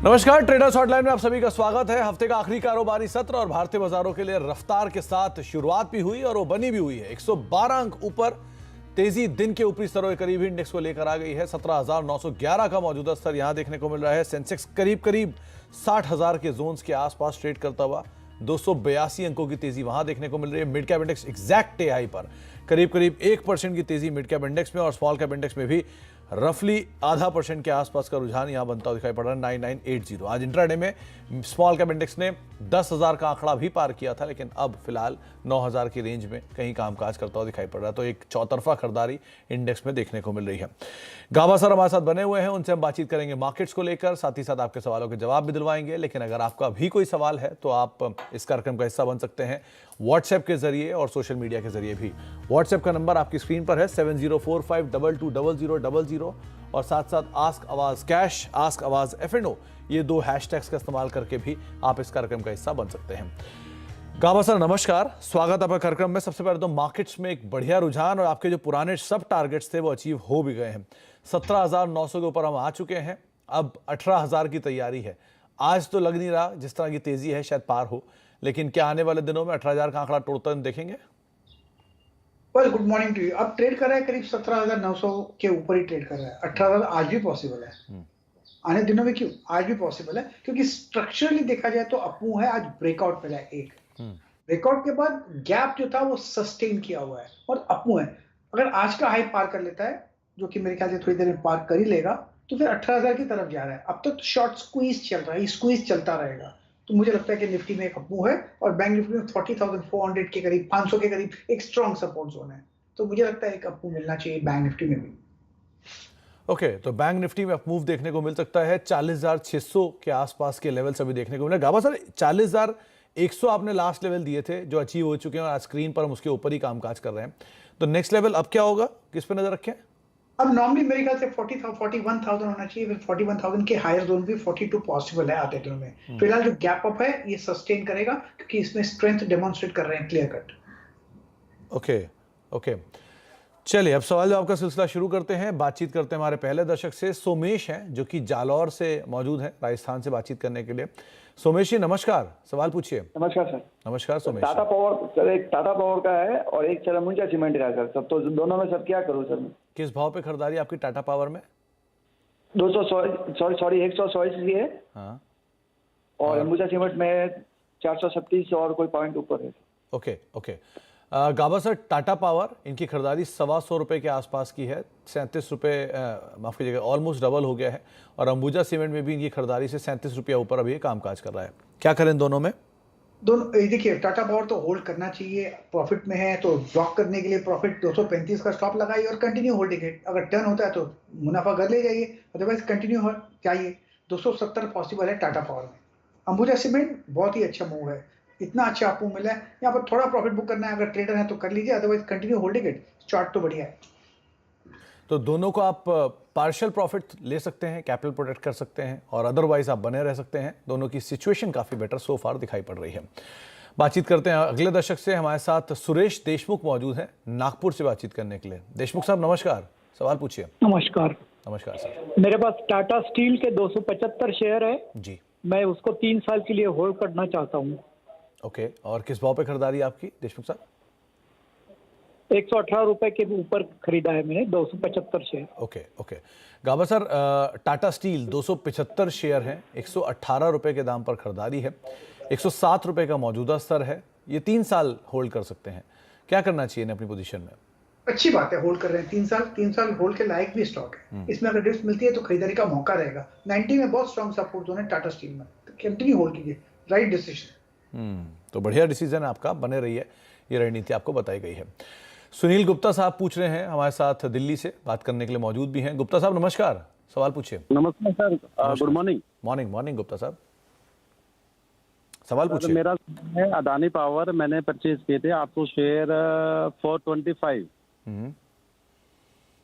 नमस्कार, traders hotline में आप सभी का स्वागत है। हफ्ते का आखिरी कारोबारी सत्र और भारतीय बाजारों के लिए रफ्तार के साथ शुरुआत भी हुई और वो बनी भी हुई है। 112 अंक ऊपर तेजी दिन के ऊपरी स्तरों के करीब ही इंडेक्स को लेकर आ गई है। 17,911 का मौजूदा स्तर यहां देखने को मिल रहा है। सेंसेक्स करीब 60,000 के जोन्स के आसपास ट्रेड करता हुआ 282 अंकों की तेजी वहां देखने को मिल रही है। Mid cap index exact high पर करीब 1% की तेजी मिड कैप इंडेक्स में और स्मॉल कैप इंडेक्स में भी रफली 0.5% के आसपास का रुझान यहां बनता हुआ दिखाई पड़ रहा है। 9980 आज इंट्राडे में स्मॉल कैप इंडेक्स ने 10,000 का आंकड़ा भी पार किया था, लेकिन अब फिलहाल 9,000 की रेंज में कहीं कामकाज करता हुआ दिखाई पड़ रहा है। तो एक चौतरफा खरीदारी इंडेक्स में देखने को मिल रही है। गाबा सर हमारे साथ बने हुए हैं, उनसे हम बातचीत करेंगे मार्केट्स को लेकर, साथ ही साथ आपके सवालों के जवाब भी दिलवाएंगे। लेकिन अगर आपका भी कोई सवाल है तो आप इस कार्यक्रम का हिस्सा बन सकते हैं व्हाट्सएप के जरिए और सोशल मीडिया के जरिए भी। व्हाट्सएप का नंबर आपकी स्क्रीन पर है 7045220000 और साथ साथ आस्क आवाज कैश, आस्क आवाज FNO, ये 2 हैशटैग्स का इस्तेमाल करके भी आप इस कार्यक्रम का हिस्सा बन सकते हैं। गाबा सर नमस्कार, स्वागत आपका कार्यक्रम में। सबसे पहले तो मार्केट्स में एक बढ़िया रुझान और आपके जो पुराने सब टारगेट्स थे वो अचीव हो भी गए हैं। 17,900 के ऊपर हम आ चुके हैं, अब 18,000 की तैयारी है। आज तो लग नहीं रहा जिस तरह की तेजी है शायद पार हो, लेकिन क्या आने वाले दिनों में 18,000 का आंकड़ा तोड़ते हम देखेंगे? Good morning to you. अब ट्रेड कर रहा है करीब 17,900 के ऊपर ही ट्रेड कर रहा है। 18,000 आज भी पॉसिबल है। आने दिनों में क्यों आज भी पॉसिबल है, क्योंकि स्ट्रक्चरली देखा जाए तो अपमूव है। आज ब्रेकआउट मिला है एक, ब्रेकआउट के बाद गैप जो था वो सस्टेन किया हुआ है और अपमूव है। अगर आज का हाई पार कर लेता है, जो कि मेरे ख्याल से थोड़ी देर में पार कर ही लेगा, तो फिर 18,000 की तरफ जा रहा है। अब तक तो शॉर्ट स्क्वीज चल रहा है, स्क्वीज चलता रहेगा। तो मुझे लगता है कि निफ्टी में एक अपमूव है और बैंक निफ्टी में 40,400 के करीब, 500 के करीब एक स्ट्रॉन्ग सपोर्ट जोन है। तो मुझे लगता है एक अपमूव मिलना चाहिए बैंक निफ्टी में भी। ओके, तो बैंक निफ्टी में अपमूव देखने को मिल सकता है। 40,600 के आसपास के लेवल्स अभी देखने को मिले। गाबा सर 40,100 आपने लास्ट लेवल दिए थे जो अचीव हो चुके हैं और आज स्क्रीन पर हम उसके ऊपर ही कामकाज कर रहे हैं। तो नेक्स्ट लेवल अब क्या होगा, किस पे नजर रखें? अब नॉर्मली मेरे ख्याल से 41,000 होना चाहिए। फिर 41,000 के हायर जोन भी 42 पॉसिबल है आते दिनों में। फिलहाल जो गैप अप है ये सस्टेन करेगा, क्योंकि इसमें स्ट्रेंथ डेमोन्स्ट्रेट कर रहे हैं क्लियर कट। ओके, चलिए अब सवाल जवाब का सिलसिला शुरू करते हैं। बातचीत करते हैं हमारे पहले दर्शक से, सोमेश हैं जो कि जालौर से मौजूद हैं, राजस्थान से बातचीत करने के लिए। सोमेश जी नमस्कार, सवाल पूछिए। नमस्कार सर। नमस्कार सोमेश। टाटा पावर सर, एक टाटा पावर का है और एक सर अंबुजा सीमेंट का है सर। सब तो दोनों में सर क्या करूं सर? किस भाव पे खरीदारी आपकी टाटा पावर में? 120 की है। हाँ, और अंबुजा सीमेंट में 437 और कोई पॉइंट ऊपर है। ओके। गाबा सर टाटा पावर इनकी खरीदारी 125 रुपए के आसपास की है, 37 रुपए, माफ कीजिएगा, ऑलमोस्ट डबल हो गया है। और अंबुजा सीमेंट में भी इनकी खरीदारी से 37 रुपया ऊपर अभी कामकाज कर रहा है। क्या करें दोनों में? दोनों देखिए, टाटा पावर तो होल्ड करना चाहिए, प्रॉफिट में है तो ब्लॉक करने के लिए प्रॉफिट 235 का स्टॉप लगाइए और कंटिन्यू होल्डिंग इट। अगर टर्न होता है तो मुनाफा कर ले जाइए, अदरवाइज कंटिन्यू चाहिए। 270 पॉसिबल है टाटा पावर में। अंबुजा सीमेंट बहुत ही अच्छा मूव है, इतना अच्छा आपको मिला है। यहाँ पर थोड़ा प्रॉफिट बुक करना है, अगर ट्रेडर है तो कर लीजिए, otherwise continue holding it. Chart तो बढ़िया है। तो दोनों को आप पार्शियल प्रॉफिट ले सकते हैं, कैपिटल प्रोटेक्ट कर सकते हैं और अदरवाइज आप बने रह सकते हैं। दोनों की सिचुएशन काफी बेटर सो फार दिखाई पड़ रही है। बातचीत करते हैं अगले दर्शक से। हमारे साथ सुरेश देशमुख मौजूद हैं नागपुर से बातचीत करने के लिए। देशमुख साहब नमस्कार, सवाल पूछिए। नमस्कार सर। मेरे पास टाटा स्टील के 275 शेयर है जी, मैं उसको 3 साल के लिए होल्ड करना चाहता हूँ। ओके, और किस भाव पे खरीदारी आपकी देशमुख साहब? 118 रुपए के ऊपर खरीदा है मैंने 275 शेयर। ओके। गाबा सर टाटा स्टील 275 शेयर हैं, 118 रुपए के दाम पर खरीदारी है, 107 रुपए का मौजूदा स्तर है। ये 3 साल होल्ड कर सकते हैं, क्या करना चाहिए अपनी पोजीशन में? अच्छी बात है, होल्ड कर रहे हैं 3 साल होल्ड के लायक भी स्टॉक है। इसमें अगर डिप्स मिलती है तो खरीदारी का मौका रहेगा। 90 में बहुत स्ट्रॉन्ग सपोर्ट जोन है टाटा स्टील में, तो कंटिन्यू होल्ड कीजिए, राइट डिसीजन। तो बढ़िया डिसीजन है आपका, बने रहिए, ये रणनीति आपको बताई गई है। सुनील गुप्ता साहब पूछ रहे हैं, हमारे साथ दिल्ली से बात करने के लिए मौजूद भी हैं। गुप्ता साहब नमस्कार, सवाल पूछिए। नमस्कार sir, good morning. Morning Gupta साहब, सवाल पूछिए। मेरा है अदानी पावर, मैंने परचेज किए थे 800 शेयर 425।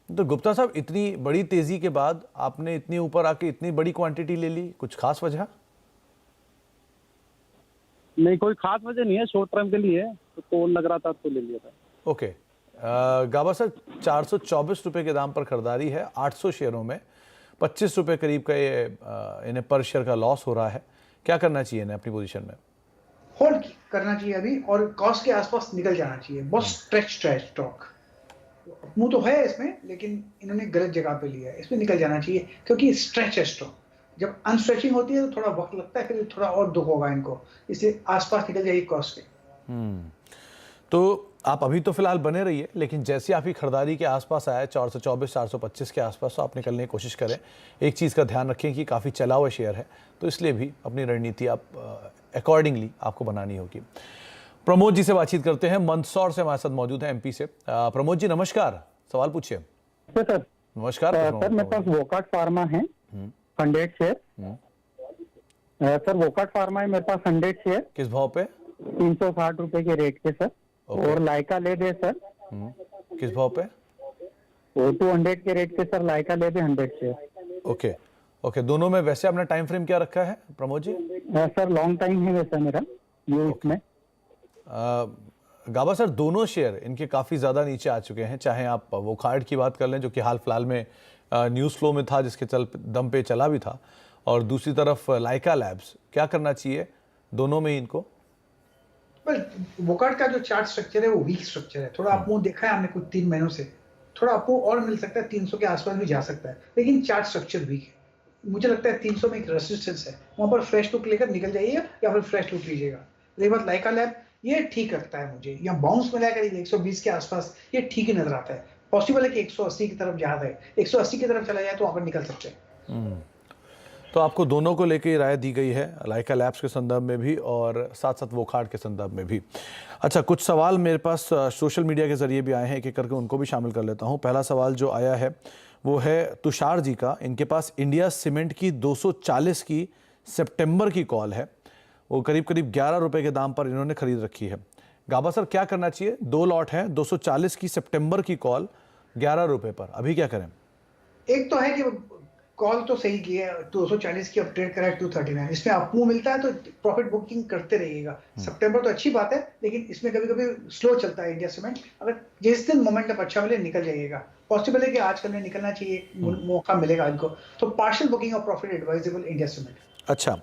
तो गुप्ता साहब इतनी बड़ी तेजी के बाद आपने इतनी ऊपर आके इतनी बड़ी क्वांटिटी ले ली, कुछ खास वजह? नहीं, कोई खास वजह नहीं है, शॉर्ट टर्म के लिए तो लग रहा था तो ले लिया था। ओके, गाबा सर 424 रुपए के दाम पर खरीदारी है 800 शेयरों में, ₹25 करीब का ये इन्हें पर शेयर का लॉस हो रहा है। क्या करना चाहिए इन्हें अपनी पोजीशन में? होल्ड करना चाहिए अभी और कॉस्ट के आसपास निकल जाना चाहिए। बहुत स्ट्रेच है स्टॉक, मुंह तो है इसमें लेकिन इन्होंने गलत जगह पे लिया है, इसमें निकल जाना चाहिए क्योंकि स्ट्रेच है स्टॉक। जब अनस्ट्रेचिंग होती है तो थोड़ा वक्त लगता है, फिर थोड़ा और दुख होगा इनको, इसलिए आसपास निकल जाएगी कॉस्ट के। तो आप अभी तो फिलहाल बने रहिए, लेकिन जैसे आपकी खरीदारी के आसपास आया 424 425 के आसपास, तो आप निकलने की कोशिश करें। एक चीज़ का ध्यान रखें कि काफ़ी चला हुआ शेयर है, तो इसलिए भी अपनी रणनीति आप अकॉर्डिंगली आपको बनानी होगी। प्रमोद जी से बातचीत करते हैं, मंदसौर से हमारे साथ मौजूद है, एमपी से। प्रमोद जी नमस्कार, सवाल पूछिए। सर नमस्कार सर मेरे पास वोकाट फार्मा है 100 शेयर। सर वोकाट फार्मा है मेरे पास 100 शेयर, किस भाव पे? 360 रुपए के रेट के सर। और लाइका ले दे सर, किस भाव पे? वो 200 के रेट के सर, लाइका ले दे 100 शेयर। ओके ओके, दोनों में वैसे आपने टाइम फ्रेम क्या रखा है Pramod ji? Sir long time है वैसा मेरा यूज में। गाबा सर, दोनों शेयर इनके काफ़ी ज़्यादा नीचे आ चुके हैं, चाहे आप वोकार्ड की बात कर लें जो कि हाल फिलहाल में न्यूज़ फ्लो में था, जिसके दम पे चला भी था, और दूसरी तरफ लाइका लैब्स। क्या करना चाहिए दोनों में इनको? वोकार्ड का जो चार्ट स्ट्रक्चर है वो वीक स्ट्रक्चर है, थोड़ा आपको देखा है हमने कुछ 3 महीनों से, थोड़ा आपको और मिल सकता है, 300 के आसपास भी जा सकता है, लेकिन चार्ट स्ट्रक्चर वीक है। मुझे लगता है 300 में एक रेजिस्टेंस है, वहां पर फ्रेश लुक लेकर निकल जाइएगा या फिर फ्रेश लुक लीजिएगा। रही बात लाइका लैब, ये ठीक लगता है मुझे, या बाउंस मिला कर 120 के आसपास ये ठीक ही नजर आता है। पॉसिबल है कि 180 की तरफ जा रहा है, 180 की तरफ चला जाए तो वहां पर निकल सकते हैं। तो आपको दोनों को लेकर राय दी गई है, लाइका लैब्स के संदर्भ में भी और साथ साथ वोकार्ड के संदर्भ में भी। अच्छा, कुछ सवाल मेरे पास सोशल मीडिया के जरिए भी आए हैं, एक एक करके उनको भी शामिल कर लेता हूं। पहला सवाल जो आया है वो है तुषार जी का। इनके पास इंडिया सीमेंट की 240 की सितंबर की कॉल है, वो करीब करीब 11 रुपए के दाम पर इन्होंने खरीद रखी है। गाबा सर, क्या करना चाहिए? 2 लॉट है, 240 की सितंबर की कॉल 11 रुपए पर, अभी क्या करें? एक तो है कि कॉल तो सही की है, 240 की अब ट्रेड करा है 239, इसमें आपको मिलता है तो प्रॉफिट बुकिंग करते रहिएगा। सितंबर तो अच्छी बात है, लेकिन इसमें कभी कभी स्लो चलता है इंडिया सीमेंट, अगर जिस दिन मोमेंटम अच्छा मिले निकल जाइएगा। पॉसिबल है कि आजकल में निकलना चाहिए, मौका मिलेगा इनको, तो partial booking of profit advisable India cement. अच्छा,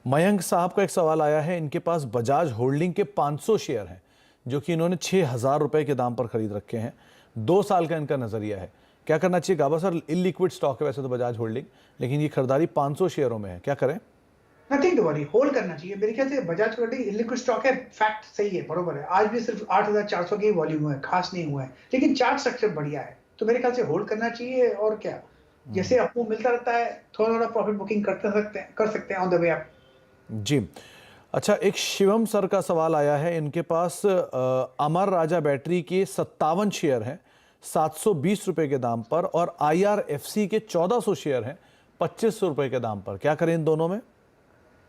मयंक साहब का एक सवाल आया है, इनके पास बजाज होल्डिंग के 500 शेयर हैं जो कि इन्होंने 6,000 रुपए के दाम पर खरीद रखे हैं। 2 साल का इनका नजरिया है, क्या करना चाहिए? गाबा सर, इलिक्विड स्टॉक है वैसे तो बजाज होल्डिंग, लेकिन ये खरीदारी 500 शेयरों में है, क्या करें? नथिंग टू वरी, होल्ड करना चाहिए। मेरे ख्याल से बजाज होल्डिंग इलिक्विड स्टॉक है, फैक्ट सही है, बरोबर है। आज भी सिर्फ 8,400 की वॉल्यूम हुआ है, खास नहीं हुआ है, लेकिन चार्ट स्ट्रक्चर बढ़िया है, तो मेरे ख्याल से होल्ड करना चाहिए। और क्या, जैसे आपको मिलता रहता है थोड़ा थोड़ा प्रॉफिट बुकिंग कर सकते हैं ऑन द वे आप। जी। अच्छा, एक शिवम सर का सवाल आया है, इनके पास अमर राजा बैटरी के 57 शेयर हैं 720 रुपए के दाम पर, और IRFC के 1400 शेयर हैं 2500 रुपए के दाम पर, क्या करें इन दोनों में?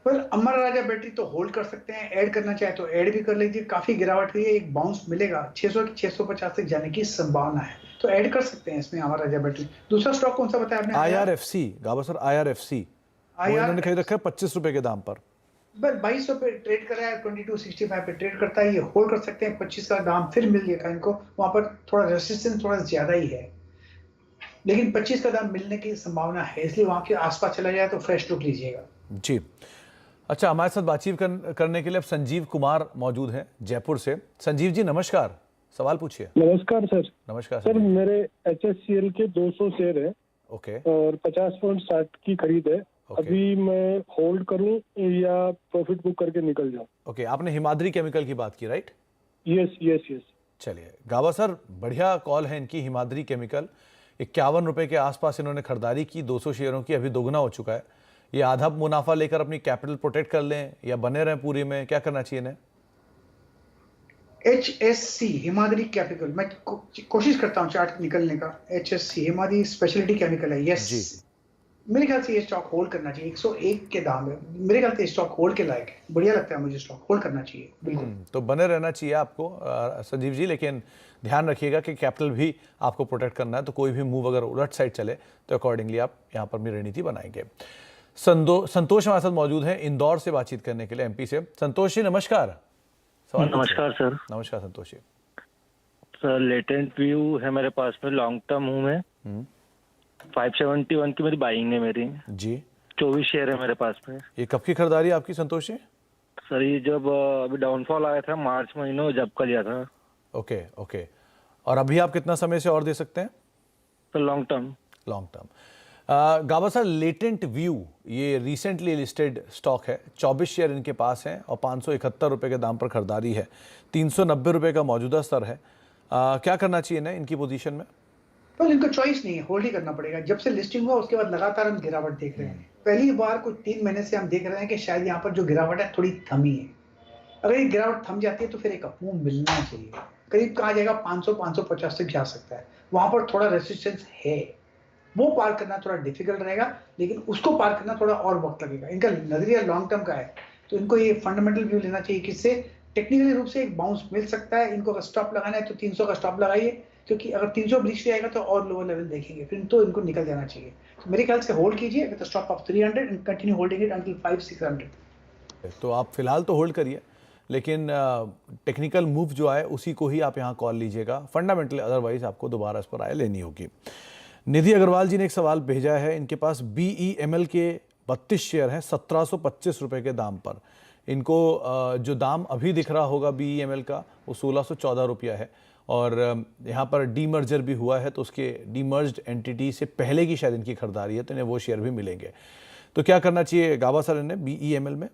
पर अमर राजा बैटरी तो होल्ड कर सकते हैं, ऐड करना चाहे तो ऐड भी कर लीजिए। काफी गिरावट हुई है, एक बाउंस मिलेगा, 600 650 तक जाने की संभावना है, तो ऐड कर सकते हैं इसमें अमर राजा बैटरी। दूसरा स्टॉक कौन सा बताया आपने? IRFC, गाबा सर, IRFC इन्होंने खरीद रखा है 25 रुपए के दाम पर। बस 2200 पे ट्रेड कर रहा है, 2265 पे ट्रेड करता है, ये होल्ड कर सकते हैं। 25 का दाम फिर मिल जाएगा इनको, वहां पर थोड़ा रेसिस्टेंस थोड़ा ज्यादा ही है, लेकिन 25 का दाम मिलने की संभावना है, इसलिए वहां के आसपास चला जाए तो फ्रेश लुक लीजिएगा। जी। अच्छा, हमारे साथ बातचीत करने के लिए अब संजीव कुमार मौजूद हैं जयपुर से। संजीव जी नमस्कार, सवाल पूछिए। नमस्कार सर। नमस्कार सर, मेरे HSCL के 200 शेयर है, ओके, और 50.60 की खरीद है। अभी मैं होल्ड करूं या प्रॉफिट बुक करके निकल जाऊं? ओके, आपने हिमाद्री केमिकल की बात की, राइट? Yes yes yes. चलिए गावा सर, बढ़िया कॉल है इनकी, हिमाद्री केमिकल 51 रुपए के आसपास इन्होंने खरीदारी की 200 शेयरों की, अभी दोगुना हो चुका है। ये आधा मुनाफा लेकर अपनी कैपिटल प्रोटेक्ट कर लें या बने रहें पूरी में, क्या करना चाहिए इन्हें? HSC हिमाद्री केमिकल, मैं कोशिश करता हूँ चार्ट निकलने का। HSC हिमाद्री स्पेशलिटी केमिकल है, यस। मेरे ख्याल से ये स्टॉक होल्ड करना चाहिए, 101 के दाम है, मेरे ख्याल से स्टॉक होल्ड के लायक है, बढ़िया लगता है मुझे, स्टॉक होल्ड करना चाहिए बिल्कुल। तो बने रहना चाहिए आपको संजीव जी, लेकिन ध्यान रखिएगा कि कैपिटल भी आपको प्रोटेक्ट करना है, तो कोई भी मूव अगर उलट साइड चले तो अकॉर्डिंगली आप यहाँ पर भी रणनीति बनाएंगे। संतोष हमारे साथ मौजूद है इंदौर से बातचीत करने के लिए, MP से। संतोष जी नमस्कार। नमस्कार सर। नमस्कार Santosh ji. Sir, Latent view है मेरे पास में, लॉन्ग टर्म हूँ मैं, 571 की मेरी बाइंग है मेरी। जी 24 शेयर है मेरे पास में। ये कब की खरीदारी है आपकी संतोष जी? सर ये जब अभी डाउनफॉल आया था मार्च महीने में, जब का लिया था। Okay okay. और अभी आप कितना समय से और दे सकते हैं? तो long term. Long term. Gaba sir, Latent View ये रिसेंटली लिस्टेड स्टॉक है, 24 शेयर इनके पास हैं और 571 रुपए के दाम पर खरीदारी है, 390 रुपए का मौजूदा स्तर है। क्या करना चाहिए ना इनकी पोजीशन में? तो इनको चॉइस नहीं है, होल्ड ही करना पड़ेगा। जब से लिस्टिंग हुआ उसके बाद लगातार हम गिरावट देख रहे हैं। पहली बार कुछ 3 महीने से हम देख रहे हैं कि शायद यहाँ पर जो गिरावट है थोड़ी थमी है। अगर ये गिरावट थम जाती है तो फिर एक अपमूव मिलना चाहिए। करीब कहा जाएगा 500-550 तक जा सकता है, वहां पर थोड़ा रेसिस्टेंस है, वो पार करना थोड़ा डिफिकल्ट रहेगा, लेकिन उसको पार करना थोड़ा और वक्त लगेगा। इनका नजरिया लॉन्ग टर्म का है, तो इनको ये फंडामेंटल व्यू लेना चाहिए कि इससे टेक्निकली रूप से एक बाउंस मिल सकता है। इनको अगर स्टॉप लगाना है तो 300 का स्टॉप लगाइए, क्योंकि अगर 300 ब्रीच जाएगा तो और लोअर लेवल देखेंगे, फिर तो इनको निकल जाना चाहिए। तो मेरे ख्याल से होल्ड कीजिए with stop of 300 and continue holding it until 500-600। तो आप फिलहाल तो होल्ड करिए, लेकिन टेक्निकल मूव जो आए उसी को ही आप यहाँ कॉल लीजिएगा। फंडामेंटली अदरवाइज आपको दोबारा इस पर आए लेनी होगी। निधि अग्रवाल जी ने एक सवाल भेजा है, इनके पास BEML के 32 शेयर हैं 1725 रुपए के दाम पर। इनको जो दाम अभी दिख रहा होगा BEML का वो 1614 रुपया है, और यहाँ पर डीमर्जर भी हुआ है, तो उसके डीमर्ज्ड एंटिटी से पहले की शायद इनकी खरीदारी है, तो इन्हें वो शेयर भी मिलेंगे। तो क्या करना चाहिए गाबा सर इन्हें BEML में?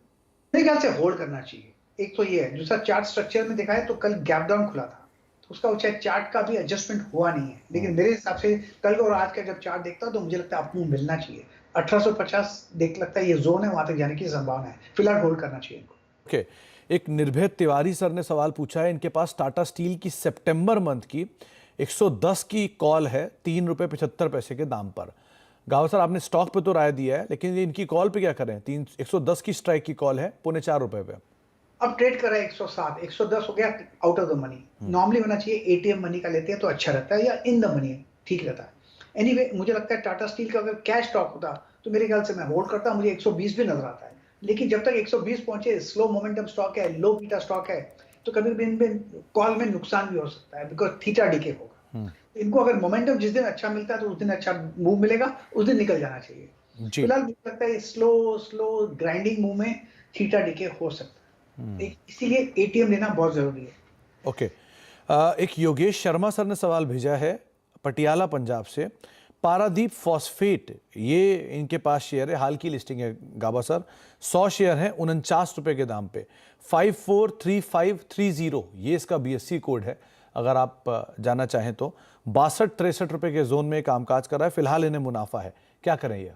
मेरे ख्याल से होल्ड करना चाहिए। एक तो ये है, दूसरा चार्ट स्ट्रक्चर में देखा है तो कल गैप डाउन खुला था, तो उसका चाहे चार्ट का भी एडजस्टमेंट हुआ नहीं है, लेकिन मेरे हिसाब से कल और आज का जब चार्ट देखता हूं तो मुझे लगता है अपमूव मिलना चाहिए। 1850 देख लगता है ये जोन है, वहां तक जाने की संभावना है। फिलहाल होल्ड करना चाहिए इनको। ओके। एक निर्भय तिवारी सर ने सवाल पूछा है, इनके पास टाटा स्टील की सितंबर मंथ की 110 की कॉल है 3 रुपये 75 पैसे के दाम पर। गावा सर, आपने स्टॉक पे तो राय दिया है, लेकिन ये इनकी कॉल पे क्या करें? 110 की स्ट्राइक की कॉल है 4.25 रुपए पे। अब ट्रेड कर रहा है 107, 110 हो गया out of the money. Normally होना चाहिए एटीएम मनी का लेते हैं तो अच्छा रहता है, या इन द मनी ठीक रहता है। एनीवे मुझे लगता है टाटा स्टील का अगर कैश स्टॉक होता तो मेरे ख्याल से मैं होल्ड करता, मुझे 120 भी नजर आता है। लेकिन जब तक 120 पहुंचे, स्लो मोमेंटम स्टॉक है, लो बीटा स्टॉक है, तो कभी कभी इनमें कॉल में नुकसान भी हो सकता है, बिकॉज थीटा डीके होगा। इनको अगर मोमेंटम जिस दिन अच्छा मिलता है तो उस दिन अच्छा मूव मिलेगा, उस दिन निकल जाना चाहिए। फिलहाल मुझे लगता है स्लो ग्राइंडिंग मूव में थीटा डीके हो सकता है, इसीलिए एटीएम लेना बहुत जरूरी है। ओके। एक योगेश शर्मा सर ने सवाल भेजा है पटियाला पंजाब से। पारादीप फॉस्फेट, ये इनके पास शेयर है, हाल की लिस्टिंग है गाबा सर। 100 शेयर हैं 49 रुपए के दाम पे। 543530 ये इसका BSC कोड है, अगर आप जाना चाहें तो। 62-63 रुपए के जोन में कामकाज कर रहा है, फिलहाल इन्हें मुनाफा है। क्या करें ये?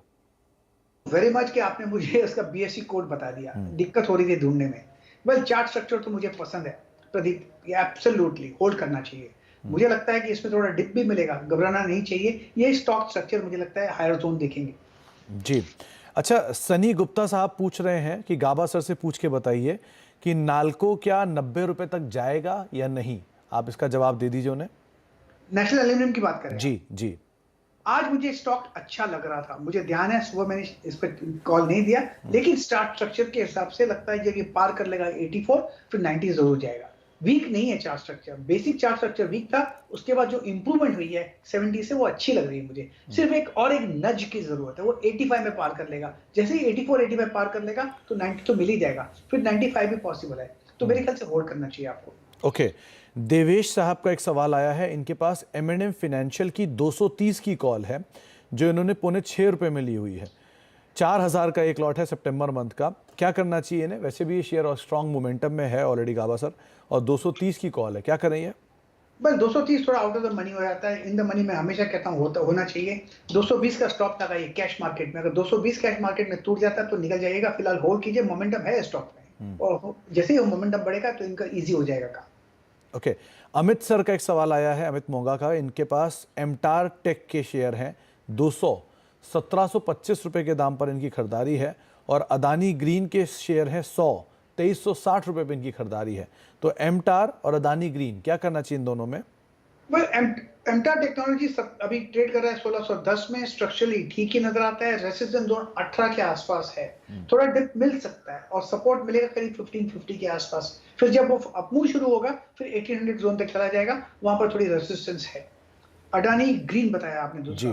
वेरी मच कि आपने मुझे इसका BSC कोड बता दिया, दिक्कत हो रही थी ढूंढने में। वेल, चार्ट स्ट्रक्चर तो मुझे पसंद है प्रदीप, ये एब्सोल्युटली होल्ड करना चाहिए। मुझे लगता है कि इसमें थोड़ा डिप भी मिलेगा, घबराना नहीं चाहिए। ये स्टॉक स्ट्रक्चर मुझे लगता है हायर जोन देखेंगे। जी अच्छा, सनी गुप्ता साहब पूछ रहे हैं कि गाबा सर से पूछ के बताइए कि नाल्को क्या 90 रुपए तक जाएगा या नहीं? आप इसका जवाब दे दीजिए उन्हें। नेशनल एल्यूमिनियम की बात करें? जी। आज मुझे स्टॉक अच्छा लग रहा था, मुझे ध्यान है सुबह मैंने इस पर कॉल नहीं दिया, लेकिन स्टार्ट स्ट्रक्चर के हिसाब से लगता है जब ये पार कर लेगा 84 फिर 90 जरूर जाएगा। वीक नहीं है chart structure, basic chart structure weak था, उसके बाद जो इंप्रूवमेंट हुई है 70 से वो अच्छी लग रही है मुझे। सिर्फ एक नज की जरूरत है, वो 85 में पार कर लेगा। जैसे ही 84-85 पार कर लेगा तो 90 तो मिल ही जाएगा, फिर 95 भी पॉसिबल है। तो मेरे ख्याल से होल्ड करना चाहिए आपको। ओके। देवेश साहब का एक सवाल आया है, इनके पास M&M फाइनेंशियल की 230 की कॉल है, जो इन्होंने 5.25 रुपए में ली हुई है। 4000 का एक लॉट है सितंबर मंथ का। क्या करना चाहिए इन्हें? वैसे भी ये शेयर और स्ट्रॉन्ग मोमेंटम में है ऑलरेडी गाबा सर, और 230 की कॉल है, क्या करें ये? बस 230 थोड़ा आउट ऑफ द मनी हो जाता है। इन द मनी में हमेशा कहता हूँ होना चाहिए। 220 का स्टॉप लगाइए कैश मार्केट में। अगर 220 कैश मार्केट में टूट जाता है तो निकल जाइएगा। फिलहाल होल्ड कीजिए, मोमेंटम है स्टॉक में, और जैसे ही मोमेंटम बढ़ेगा तो इनका ईजी हो जाएगा काम। ओके। अमित सर का एक सवाल आया है, अमित मोंगा का। इनके पास एमटार टेक के शेयर हैं 1725 रुपए के दाम पर इनकी खरीदारी है, और अदानी ग्रीन के शेयर हैं 2360 रुपए पे इनकी खरीदारी है। तो एमटार और अदानी ग्रीन, क्या करना चाहिए इन दोनों में? एमटार टेक्नोलॉजी अभी ट्रेड कर रहा है 1610 में, स्ट्रक्चरली ठीक ही नजर आता है। रेसिस्टेंस जोन 18 के आसपास है, थोड़ा डिप मिल सकता है, और सपोर्ट मिलेगा करीब 1550 के आसपास। फिर जब वो अपमूव शुरू होगा फिर 1800 जोन तक चला जाएगा, वहां पर थोड़ी रेसिस्टेंस है। अडानी ग्रीन बताया आपने दूसरा।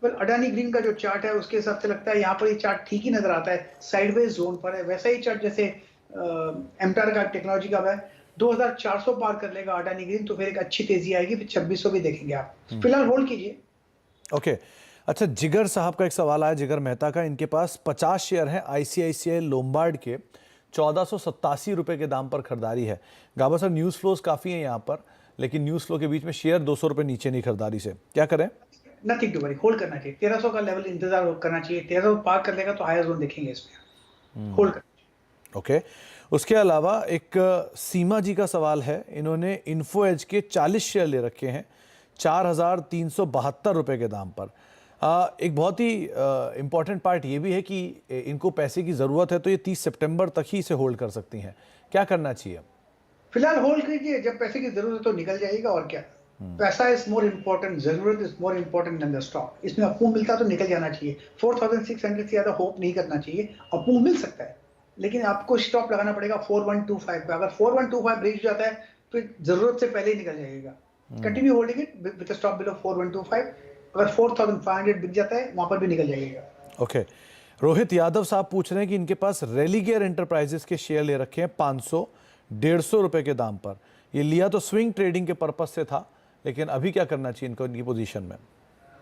वेल अडानी ग्रीन का जो चार्ट है उसके हिसाब से लगता है यहाँ पर ये चार्ट ठीक ही नजर आता है, साइडवेज जोन पर है। वैसा ही चार्ट जैसे एमटार का टेक्नोलॉजी का है 2400 पार कर लेगा अडानी ग्रीन तो फिर एक अच्छी तेजी आएगी, फिर 2600 भी देखेंगे आप। फिलहाल होल्ड कीजिए। ओके अच्छा, जिगर साहब का एक सवाल आया, जिगर मेहता का। इनके पास 50 शेयर हैं आईसीआईसीआई लोम्बार्ड के, 1487 रुपए के दाम पर खरीदारी है। गाबा सर, न्यूज़ फ्लोज काफ़ी हैं यहाँ पर, लेकिन न्यूज़ फ्लो के बीच में शेयर 200 रुपए नीचे नहीं खरीदारी से, क्या करें? नथिंग टू वरी, होल्ड करना चाहिए। 1300 का लेवल इंतजार करना चाहिए, 1300 पार कर लेगा तो हायर जोन देखेंगे इसमें, होल्ड करना। ओके उसके अलावा एक सीमा जी का सवाल है, इन्होंने इन्फो एज के 40 शेयर ले रखे हैं 4372 रुपए के दाम पर। एक बहुत ही इम्पॉर्टेंट पार्ट ये भी है कि इनको पैसे की ज़रूरत है, तो ये 30 सितंबर तक ही इसे होल्ड कर सकती हैं, क्या करना चाहिए? फिलहाल होल्ड कीजिए, जब पैसे की जरूरत है तो निकल जाएगा, और क्या। पैसा इज मोर इम्पोर्टेंट, जरूरत is more important then the stock. इसमें अपूर्व मिलता तो निकल जाना चाहिए। 4600 से ज्यादा होप नहीं करना चाहिए। अपूर्व मिल सकता है लेकिन आपको स्टॉप लगाना पड़ेगा 4125 का। अगर 4125 ब्रेक जाता है तो जरूरत से पहले ही निकल जाएगा। Continue holding it with stop below 4125। अगर 4500 बिक जाता है वहां पर भी निकल जाएगा। ओके रोहित यादव साहब पूछ रहे हैं कि इनके पास रेलीगेयर एंटरप्राइजेस के शेयर ले रखे हैं 500-150 रुपए के दाम पर। ये लिया तो स्विंग ट्रेडिंग के पर्पज से था, लेकिन अभी क्या करना चाहिए इनको इनकी पोजीशन में?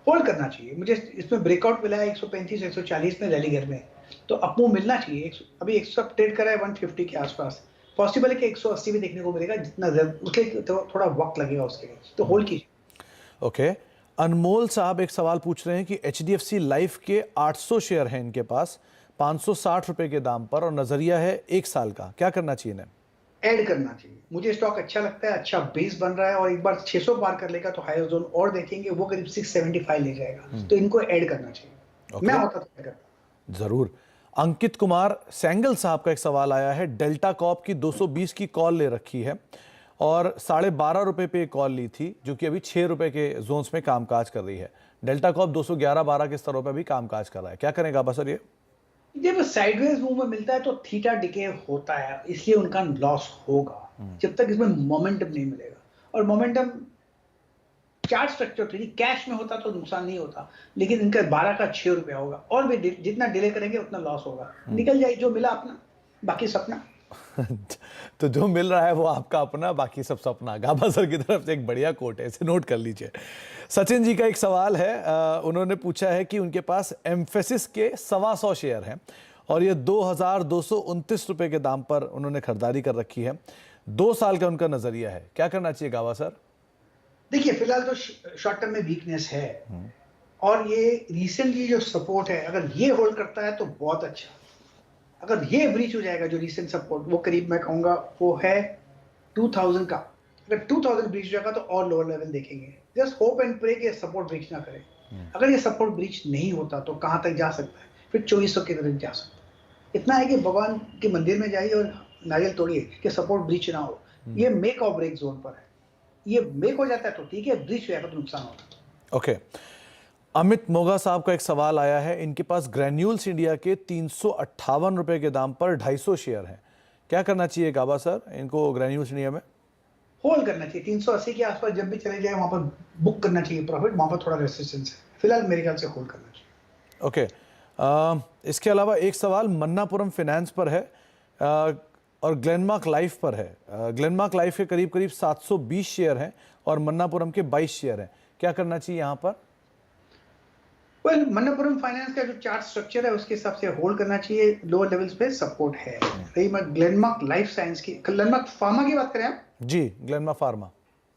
होल्ड करना चाहिए। मुझे इसमें ब्रेकआउट मिला है 135-140 में रेलीगेयर में, तो अपमूव मिलना चाहिए। अभी 100 ट्रेड कर रहा है 150 के आसपास, पॉसिबल है कि 180 भी देखने को मिलेगा, जितना उसके थोड़ा वक्त लगेगा उसके लिए, तो होल्ड कीजिए। ओके अनमोल साहब एक सवाल पूछ रहे हैं कि HDFC लाइफ के 800 शेयर हैं इनके पास 560 रुपए के दाम पर, और नजरिया है 1 साल का, क्या करना चाहिए इन्हें? ऐड करना चाहिए। मुझे स्टॉक अच्छा लगता है, अच्छा बेस बन रहा है, और एक बार 600 पार कर लेगा तो हायर जोन और देखेंगे, वो करीब 675 ले जाएगा, तो इनको ऐड करना चाहिए। मैं होता तो करता। जरूर। अंकित कुमार सैंगल साहब का एक सवाल आया है, डेल्टा कॉप की 220 की कॉल ले रखी है और 12.5 रुपए पे कॉल ली थी, जो कि अभी 6 रुपए के जोन्स में कामकाज कर रही है। डेल्टा कॉप 211-12 के स्तरों पर भी कामकाज कर रहा है, क्या करेगा बसर ये? जब साइडवेज मूव में मिलता है तो थीटा डिके होता है, इसलिए उनका लॉस होगा जब तक इसमें मोमेंटम नहीं मिलेगा। और मोमेंटम चार्ट स्ट्रक्चर थी, कैश में होता तो नुकसान नहीं होता, लेकिन इनका 12 का 6 रुपया होगा, और भी जितना डिले करेंगे उतना लॉस होगा। निकल जाए, जो मिला अपना, बाकी सपना। तो जो मिल रहा है वो आपका अपना, बाकी सब सपना। गाबा सर की तरफ से एक बढ़िया कोट है, इसे नोट कर लीजिए। सचिन जी का एक सवाल है, उन्होंने पूछा है कि उनके पास एम्फेसिस के 125 शेयर हैं और ये 2229 रुपए के दाम पर उन्होंने खरीदारी कर रखी है। 2 साल का उनका नजरिया है, क्या करना चाहिए गाबा सर? देखिए फिलहाल तो शॉर्ट टर्म में वीकनेस है, और ये रिसेंटली जो सपोर्ट है अगर ये होल्ड करता है तो बहुत अच्छा। अगर ये ब्रीच हो जाएगा जो रिसेंट सपोर्ट, वो करीब मैं कहूंगा वो है 2000 का। अगर 2000 ब्रीच हो जाएगा तो और लोअर लेवल देखेंगे। जस्ट होप एंड प्रे कि सपोर्ट ब्रीच ना करे। अगर ये सपोर्ट ब्रीच नहीं होता तो कहां तक जा सकता है? फिर 2400 की तरफ जा सकता है। इतना है कि भगवान के मंदिर में जाइए और नारियल तोड़िए कि सपोर्ट ब्रीच ना हो। ये मेक और ब्रेक जोन पर है। ये मेक हो जाता है तो ठीक है, ब्रीच हो जाएगा तो नुकसान होगा। ओके अमित मोगा साहब का एक सवाल आया है, इनके पास ग्रैन्यूल्स इंडिया के 358 रुपए के दाम पर 250 शेयर हैं, क्या करना चाहिए गाबा सर इनको ग्रैन्यूल्स इंडिया में? होल्ड करना चाहिए। 380 के आसपास जब भी चले जाए वहां पर बुक करना चाहिए प्रॉफिट, वहां पर थोड़ा रेजिस्टेंस है। फिलहाल मेरे ख्याल से होल्ड करना चाहिए। ओके इसके अलावा एक सवाल मन्नापुरम फाइनेंस पर है और ग्लेनमार्क लाइफ पर है। ग्लेनमार्क लाइफ के करीब 720 शेयर हैं और मन्नापुरम के 22 शेयर हैं, क्या करना चाहिए यहाँ पर? वेल मन्नापुरम फाइनेंस का जो चार्ट स्ट्रक्चर है उसके हिसाब से होल्ड करना चाहिए। लोअर लेवल्स पे सपोर्ट है। रही मैं ग्लेनमार्क लाइफ साइंस की, ग्लेनमार्क फार्मा की बात करें आप? जी ग्लेनमार्क फार्मा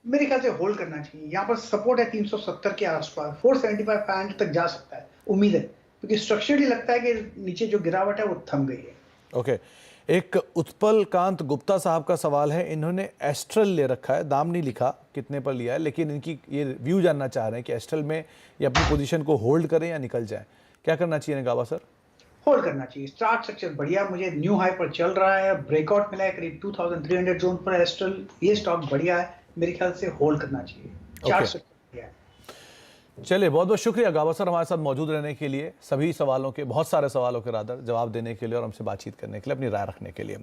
मेरे ख्याल से होल्ड करना चाहिए। यहाँ पर सपोर्ट है 370 के आसपास, 475-500 तक जा सकता है, उम्मीद है, क्योंकि स्ट्रक्चरली लगता है कि नीचे जो गिरावट है वो थम गई है। ओके एक उत्पल कांत गुप्ता साहब का सवाल है, इन्होंने एस्ट्रल ले रखा है, दाम नहीं लिखा कितने पर लिया है, लेकिन इनकी ये व्यू जानना चाह रहे हैं कि एस्ट्रल में ये अपनी पोजीशन को होल्ड करें या निकल जाए, क्या करना चाहिए गाबा सर? होल्ड करना चाहिए। चार्ट स्ट्रक्चर बढ़िया, मुझे न्यू हाई पर चल रहा है, ब्रेकआउट मिला है करीब 2300 जोन पर एस्ट्रल, ये स्टॉक बढ़िया है, मेरे ख्याल से होल्ड करना चाहिए। चार्ट स्ट्रक्चर बढ़िया है। चलिए बहुत बहुत शुक्रिया गाबा सर हमारे साथ मौजूद रहने के लिए, सभी सवालों के, बहुत सारे सवालों के रादर जवाब देने के लिए और हमसे बातचीत करने के लिए, अपनी राय रखने के लिए।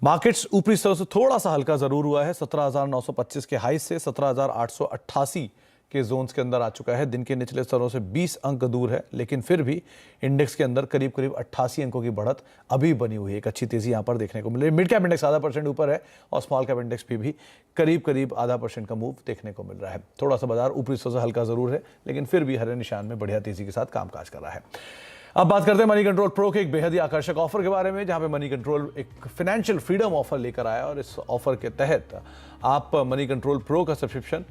मार्केट्स ऊपरी स्तर से थोड़ा सा हल्का जरूर हुआ है, 17,925 के हाई से 17,888 के जोन्स के अंदर आ चुका है, दिन के निचले स्तरों से 20 अंक दूर है, लेकिन फिर भी इंडेक्स के अंदर करीब करीब 88 अंकों की बढ़त अभी बनी हुई है। एक अच्छी तेजी यहाँ पर देखने को मिल रही है। मिड कैप इंडेक्स ½ % ऊपर है और स्मॉल कैप इंडेक्स पे भी करीब करीब ½% का मूव देखने को मिल रहा है। थोड़ा सा बाजार ऊपरी हिस्सों से हल्का जरूर है, लेकिन फिर भी हरे निशान में बढ़िया तेजी के साथ कामकाज कर रहा है। अब बात करते हैं मनी कंट्रोल प्रो के एक बेहद ही आकर्षक ऑफर के बारे में, जहां पे मनी कंट्रोल एक फाइनेंशियल फ्रीडम ऑफर लेकर आया और इस ऑफर के तहत आप मनी कंट्रोल प्रो का सब्सक्रिप्शन